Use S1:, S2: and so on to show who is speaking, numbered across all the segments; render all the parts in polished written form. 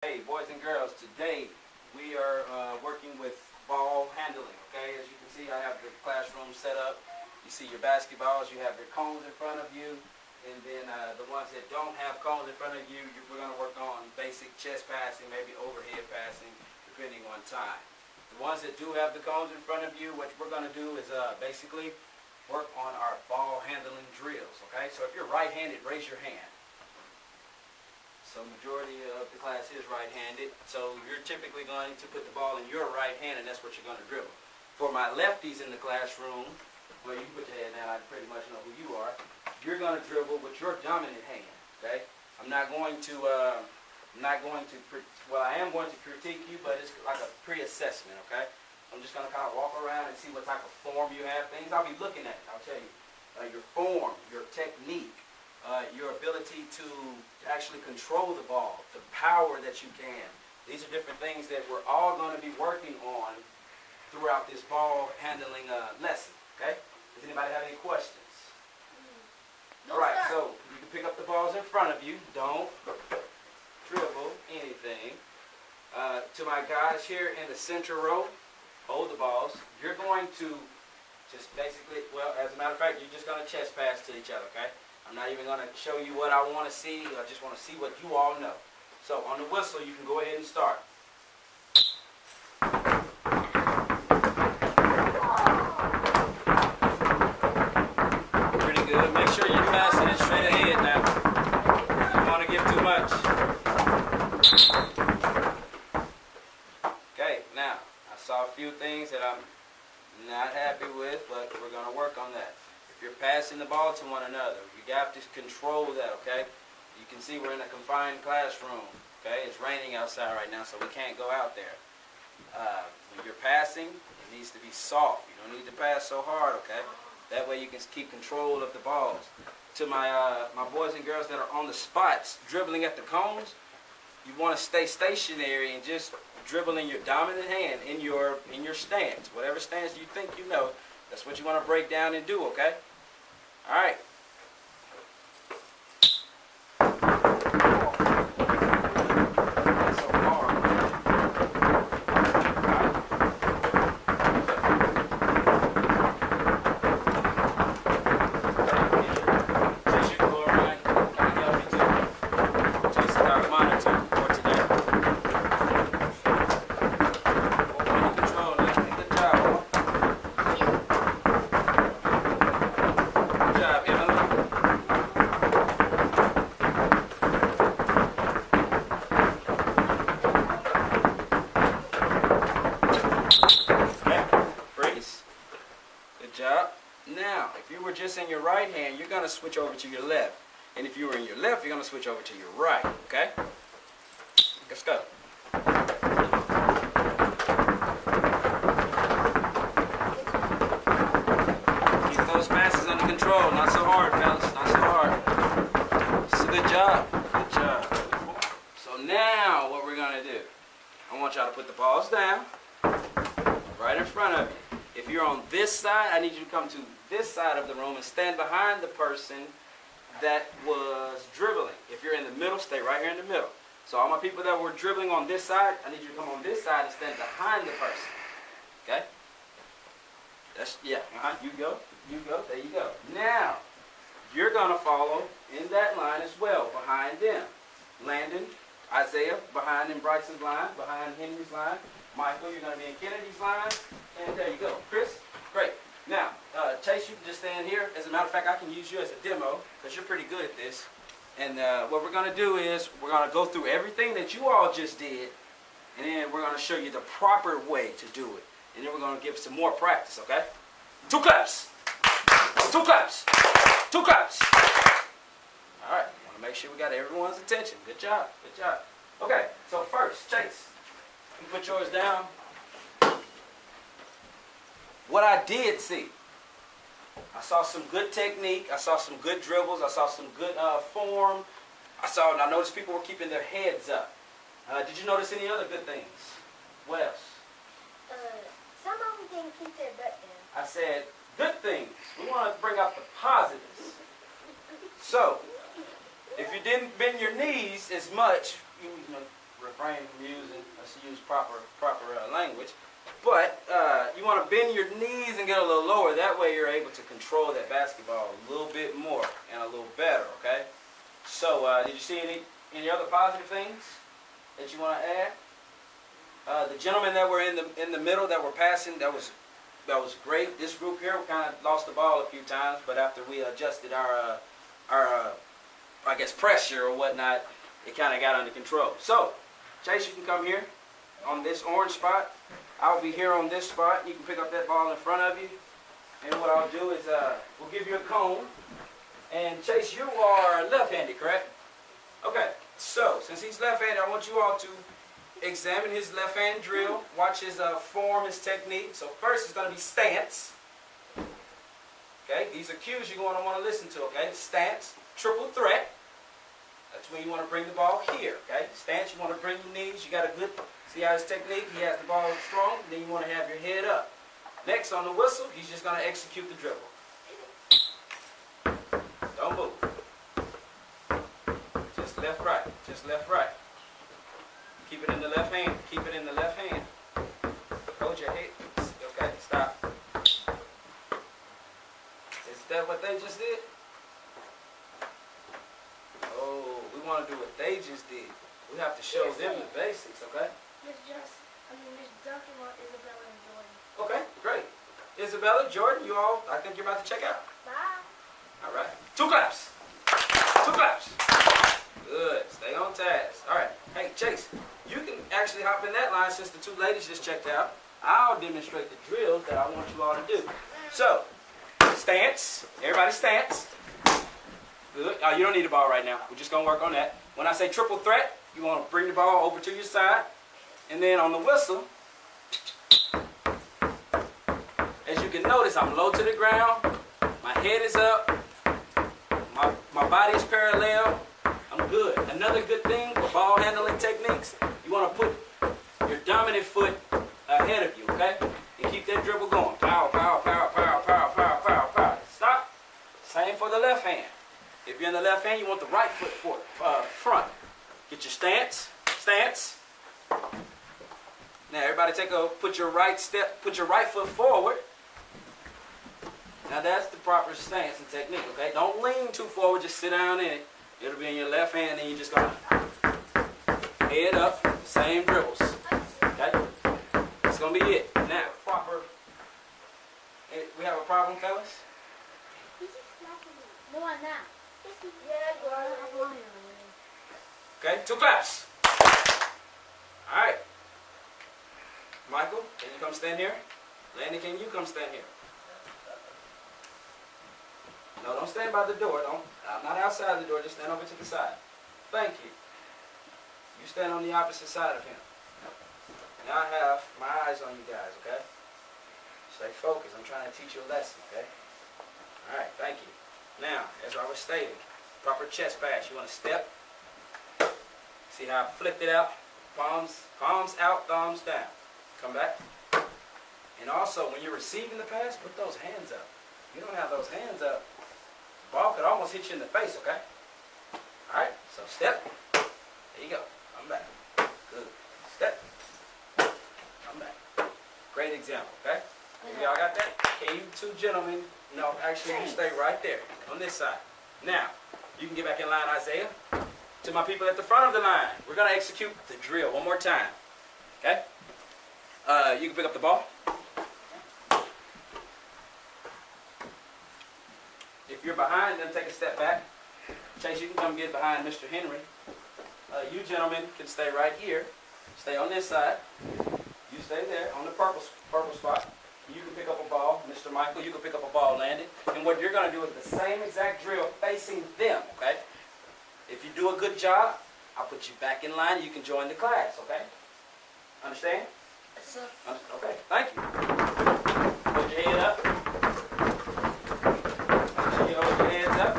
S1: Hey, boys and girls, today we are working with ball handling, okay? As you can see, I have the classroom set up. You see your basketballs, you have your cones in front of you, and then the ones that don't have cones in front of you, we're going to work on basic chest passing, maybe overhead passing, depending on time. The ones that do have the cones in front of you, what we're going to do is basically work on our ball handling drills, okay? So if you're right-handed, raise your hand. So majority of the class is right-handed. So you're typically going to put the ball in your right hand, and that's what you're going to dribble. For my lefties in the classroom, well, you can put your head down. I pretty much know who you are. You're going to dribble with your dominant hand. Okay. I am going to critique you, but it's like a pre-assessment. Okay. I'm just going to kind of walk around and see what type of form you have. Things I'll be looking at. I'll tell you your form, your technique. Your ability to actually control the ball, the power that you can. These are different things that we're all going to be working on throughout this ball handling lesson. Okay? Does anybody have any questions? All right, so you can pick up the balls in front of you. Don't dribble anything. To my guys here in the center row, hold the balls. You're going to just basically, well, as a matter of fact, you're just going to chest pass to each other, okay? I'm not even going to show you what I want to see. I just want to see what you all know. So on the whistle, you can go ahead and start. Pretty good. Make sure you're passing it straight ahead now. You don't want to give too much. Okay, now, I saw a few things that I'm not happy with, but we're going to work on that. If you're passing the ball to one another, you have to control that, okay? You can see we're in a confined classroom, okay? It's raining outside right now, so we can't go out there. When you're passing, it needs to be soft. You don't need to pass so hard, okay? That way you can keep control of the balls. To my boys and girls that are on the spots, dribbling at the cones, you want to stay stationary and just dribble in your dominant hand in your stance. Whatever stance you think you know, that's what you want to break down and do, okay? All right. Now, if you were just in your right hand, you're going to switch over to your left. And if you were in your left, you're going to switch over to your right. Okay? Let's go. Keep those passes under control. Not so hard, fellas. Not so hard. It's a good job. Good job. So now, what we're going to do, I want y'all to put the balls down right in front of you. If you're on this side, I need you to come to this side of the room and stand behind the person that was dribbling. If you're in the middle, stay right here in the middle. So all my people that were dribbling on this side, I need you to come on this side and stand behind the person. Okay? That's, yeah, you go, there you go. Now, you're going to follow in that line as well, behind them. Landon, Isaiah, behind in Bryson's line, behind Henry's line. Michael, you're going to be in Kennedy's line. And there you go. Chris, great. Now, Chase, you can just stand here. As a matter of fact, I can use you as a demo because you're pretty good at this. And what we're going to do is we're going to go through everything that you all just did, and then we're going to show you the proper way to do it. And then we're going to give some more practice, okay? 2 claps. 2 claps. 2 claps. All right. I want to make sure we got everyone's attention. Good job. Good job. Okay, so first, Chase, you put yours down. What I did see, I saw some good technique. I saw some good dribbles. I saw some good form. I noticed people were keeping their heads up. Did you notice any other good things? What else?
S2: Some of them didn't keep their butt down.
S1: I said good things. We want to bring out the positives. So, if you didn't bend your knees as much, refrain from using, let's use proper language. But you want to bend your knees and get a little lower. That way you're able to control that basketball a little bit more and a little better, okay? So did you see any other positive things that you want to add? The gentlemen that were in the middle that were passing, that was great. This group here kind of lost the ball a few times, but after we adjusted our I guess pressure or whatnot, it kind of got under control. So, Chase, you can come here on this orange spot. I'll be here on this spot. You can pick up that ball in front of you. And what I'll do is we'll give you a cone. And Chase, you are left-handed, correct? Okay. So, since he's left-handed, I want you all to examine his left-hand drill. Watch his form, his technique. So first it's going to be stance. Okay, these are cues you're going to want to listen to, okay? Stance, triple threat. That's when you want to bring the ball here, okay? Stance, you want to bring your knees. You got a good, see how his technique, he has the ball strong. Then you want to have your head up. Next, on the whistle, he's just going to execute the dribble. Don't move. Just left, right. Just left, right. Keep it in the left hand. Keep it in the left hand. Hold your head. Okay, stop. Is that what they just did? Oh, we want to do what they just did. We have to show them the basics, okay?
S2: Miss Duncan, Isabella, and Jordan.
S1: Okay, great. Isabella, Jordan, you all, I think you're about to check out.
S2: Bye.
S1: All right. 2 claps. 2 claps. Good. Stay on task. All right. Hey, Chase, you can actually hop in that line since the 2 ladies just checked out. I'll demonstrate the drills that I want you all to do. So, stance. Everybody stance. Good. Oh, you don't need the ball right now. We're just going to work on that. When I say triple threat, you want to bring the ball over to your side. And then on the whistle, as you can notice, I'm low to the ground. My head is up. My body is parallel. I'm good. Another good thing for ball handling techniques, you want to put your dominant foot ahead of you, okay? And keep that dribble going. Power, power, power, power, power, power, power, power. Stop. Same for the left hand. If you're in the left hand, you want the right foot front. Get your stance. Stance. Now everybody put your right foot forward. Now that's the proper stance and technique, okay? Don't lean too forward, just sit down in it. It'll be in your left hand, and you're just gonna head up, same dribbles. Okay? That's gonna be it. Now, we have a problem, fellas?
S2: No, I'm not. Yeah,
S1: Okay, 2 claps. Alright. Michael, can you come stand here? Landy, can you come stand here? No, don't stand by the door. Not outside the door. Just stand over to the side. Thank you. You stand on the opposite side of him. Now I have my eyes on you guys, okay? Stay focused. I'm trying to teach you a lesson, okay? All right, thank you. Now, as I was stating, proper chest pass. You want to step. See how I flipped it out? Palms out, thumbs down. Come back. And also, when you're receiving the pass, put those hands up. You don't have those hands up, ball could almost hit you in the face, okay? All right, so step. There you go. Come back. Good. Step. Come back. Great example, okay? Y'all got that? Okay, you 2 gentlemen, no, actually you stay right there on this side. Now, you can get back in line, Isaiah. To my people at the front of the line, we're going to execute the drill one more time, okay? You can pick up the ball. If you're behind, then take a step back. Chase, you can come get behind Mr. Henry. You gentlemen can stay right here. Stay on this side. You stay there on the purple spot. You can pick up a ball. Mr. Michael, you can pick up a ball, Landon. And what you're going to do is the same exact drill facing them, okay? If you do a good job, I'll put you back in line and you can join the class, okay? Understand?
S2: Yes, sir.
S1: Okay, thank you. Put your head up. You hold your hands up.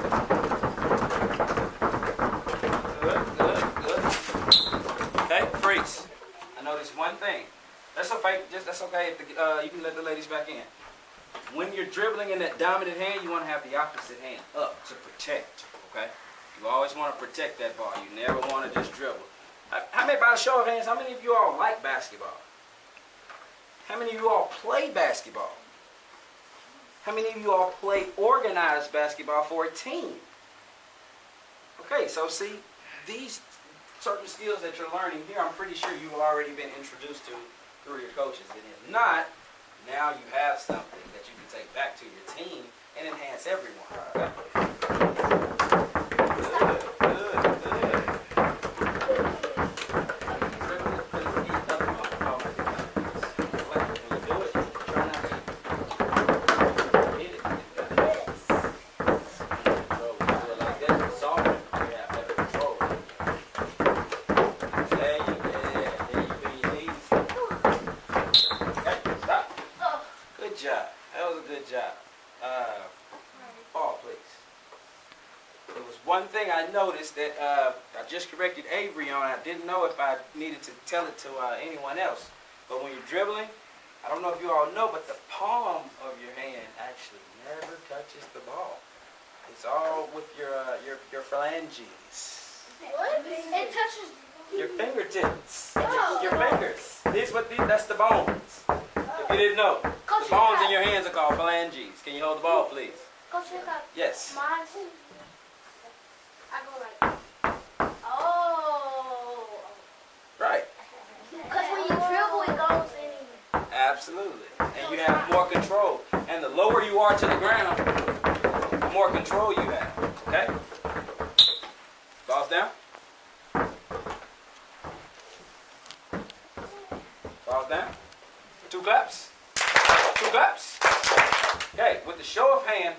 S1: Good, good, good. Okay, freeze. I noticed one thing. That's okay. That's okay. If you can let the ladies back in. When you're dribbling in that dominant hand, you want to have the opposite hand up to protect. Okay. You always want to protect that ball. You never want to just dribble. How many, by a show of hands, how many of you all like basketball? How many of you all play basketball? How many of you all play organized basketball for a team? Okay, so see, these certain skills that you're learning here, I'm pretty sure you've already been introduced to through your coaches. And if not, now you have something that you can take back to your team and enhance everyone. Okay? Good job. That was a good job. Ball, please. There was one thing I noticed that I just corrected Avery on. I didn't know if I needed to tell it to anyone else. But when you're dribbling, I don't know if you all know, but the palm of your hand actually never touches the ball. It's all with your phalanges.
S2: What? It touches.
S1: Your fingertips. Your fingers. That's the bones. If you didn't know, the bones in your hands are called phalanges. Can you hold the ball, please?
S2: Coach, you got
S1: Yes.
S2: mine. I go like. Oh.
S1: Right.
S2: Because when you dribble, it goes in.
S1: Absolutely. And you have more control. And the lower you are to the ground, the more control you have. Okay? Balls down. Balls down. 2 claps. 2 claps. Okay, with the show of hand,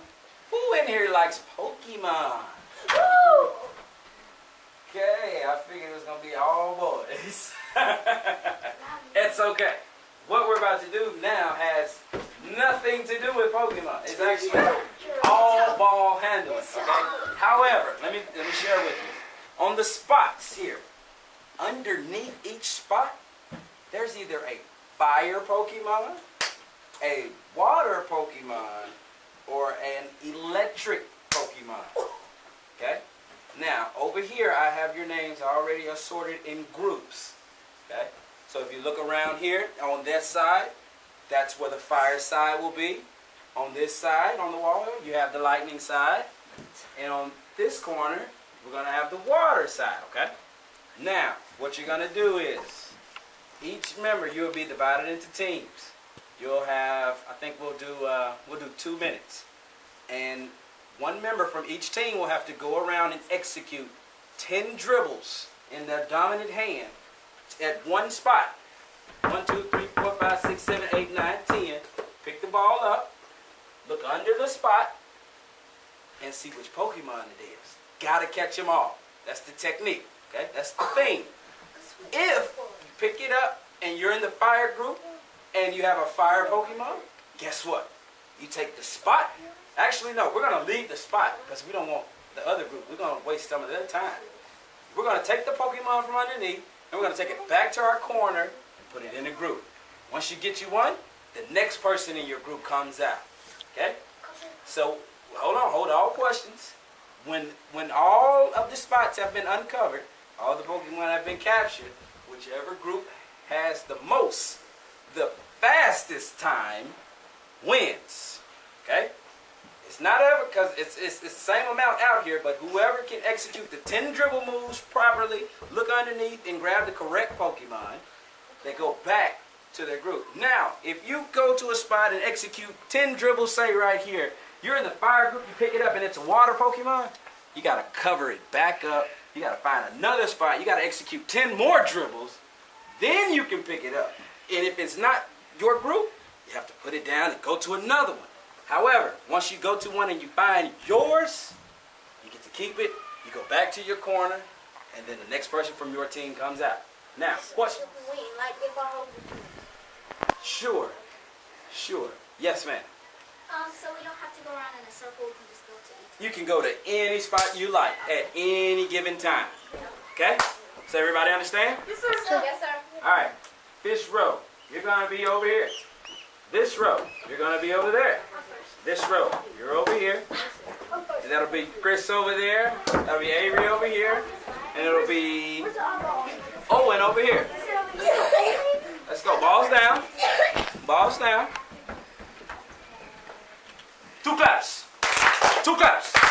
S1: who in here likes Pokemon?
S2: Woo!
S1: Okay, I figured it was going to be all boys. It's okay. What we're about to do now has nothing to do with Pokemon. It's actually all ball handling. Okay? However, let me share with you. On the spots here, underneath each spot, there's either a fire Pokemon, a water Pokemon, or an electric Pokemon. Okay? Now, over here, I have your names already assorted in groups. Okay? So if you look around here, on this side, that's where the fire side will be. On this side, on the wall, you have the lightning side. And on this corner, we're going to have the water side, okay? Now, what you're going to do is, each member, you'll be divided into teams. You'll have, I think we'll do 2 minutes. And one member from each team will have to go around and execute 10 dribbles in their dominant hand at one spot. 1, 2, 3, 4, 5, 6, 7, 8, 9, 10. Pick the ball up, look under the spot, and see which Pokemon it is. Gotta catch them all. That's the technique, okay? That's the thing. If you pick it up and you're in the fire group and you have a fire Pokemon, guess what? You take the spot. Actually, no, we're going to leave the spot because we don't want the other group. We're going to waste some of their time. We're going to take the Pokemon from underneath and we're going to take it back to our corner and put it in a group. Once you get you one, the next person in your group comes out. Okay? So, hold all questions. When all of the spots have been uncovered, all the Pokemon have been captured, whichever group has the most, the fastest time, wins. Okay? It's not ever, because it's the same amount out here, but whoever can execute the 10 dribble moves properly, look underneath and grab the correct Pokemon, they go back to their group. Now, if you go to a spot and execute 10 dribbles, say right here, you're in the fire group, you pick it up and it's a water Pokemon, you got to cover it back up. You got to find another spot. You got to execute 10 more dribbles. Then you can pick it up. And if it's not your group, you have to put it down and go to another one. However, once you go to one and you find yours, you get to keep it. You go back to your corner, and then the next person from your team comes out. Now, question.
S2: Like if I hold
S1: Sure. Yes, ma'am.
S2: so we don't have to go around in a circle, we can just go to each.
S1: You can go to any spot you like at any given time. Okay? So everybody understand?
S2: Yes, sir. Yes, sir.
S1: All right. This row, you're going to be over here. This row, you're going to be over there. This row, you're over here. And that'll be Chris over there. That'll be Avery over here. And it'll be Oh, and over here.
S2: Sit over here.
S1: Let's go. Balls down. Balls down. 2 claps. 2 claps.